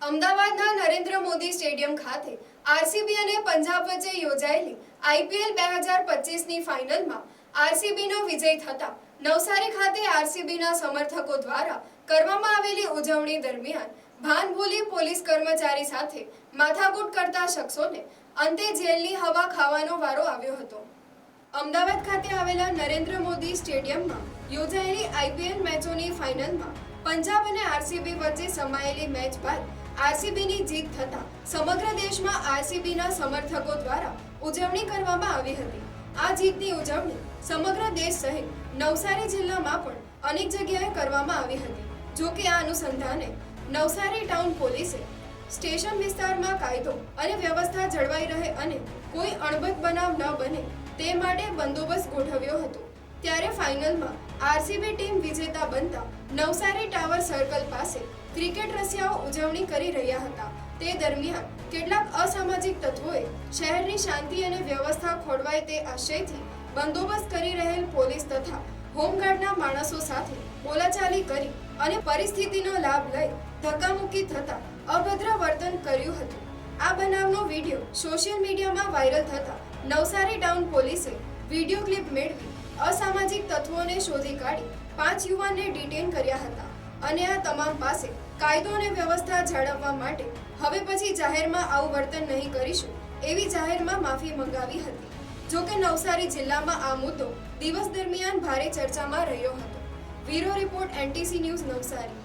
અમદાવાદના નરેન્દ્ર મોદી સ્ટેડિયમ ખાતે આરસીબી અને પંજાબ વચ્ચે યોજાયેલી આઈપીએલ 2025ની ફાઇનલમાં આરસીબીનો વિજય થતા નવસારી ખાતે આરસીબીના સમર્થકો દ્વારા કરવામાં આવેલી ઉજવણી દરમિયાન ભાન ભૂલી પોલીસ કર્મચારી સાથે માથાકૂટ કરતા શખ્સોને અંતે જેલની હવા ખાવાનો વારો આવ્યો હતો। અમદાવાદ ખાતે આવેલા નરેન્દ્ર મોદી સ્ટેડિયમમાં યોજાયેલી આઈપીએલ મેચોની ફાઇનલમાં પંજાબ અને આરસીબી વચ્ચે સમાયેલી મેચ બાદ આરસીબીની જીત થતા સમગ્ર દેશમાં આરસીબીના સમર્થકો દ્વારા ઉજવણી કરવામાં આવી હતી। આ જીતની ઉજવણી સમગ્ર દેશ સહિત નવસારી જિલ્લામાં પણ અનેક જગ્યાએ કરવામાં આવી હતી। જો કે આ અનુસંધાને નવસારી ટાઉન પોલીસે સ્ટેશન વિસ્તારમાં કાયદો અને વ્યવસ્થા જળવાઈ રહે અને કોઈ અણબદ બનાવ ન બને તે માટે બંદોબસ્ત ગોઠવ્યો હતો। ત્યારે ફાઇનલમાં આરસીબી ટીમ વિજેતા બનતા નવસારી ટાવર સર્કલ પાસે ક્રિકેટ રસિયાઓ ઉજવણી કરી રહ્યા હતા। તે દરમિયાન કેટલાક અસામાજિક તત્વોએ શહેરની શાંતિ અને વ્યવસ્થા ખોરવાય તે આશયથી બંદોબસ્ત કરી રહેલ પોલીસ તથા હોમગાર્ડના માણસો સાથે બોલાચાલી કરી અને પરિસ્થિતિનો લાભ લઈ ધક્કામુક્કી થતા અભદ્ર વર્તન કર્યું હતું। આ બનાવનો વિડીયો સોશિયલ મીડિયામાં વાયરલ થતા નવસારી ટાઉન પોલીસે વિડીયો ક્લિપ મેળવી અસામાજિક તત્વોને શોધી કાઢી 5 યુવાનને ડિટેન કર્યા હતા અને આ તમામ પાસે કાયદો અને વ્યવસ્થા જાળવવા માટે હવે પછી જાહેરમાં આવું વર્તન નહીં કરીશું એવી જાહેરમાં માફી મંગાવી હતી। જો કે નવસારી જિલ્લામાં આ મુદ્દો દિવસ દરમિયાન ભારે ચર્ચામાં રહ્યો હતો। Bureau report NTC news Navsari.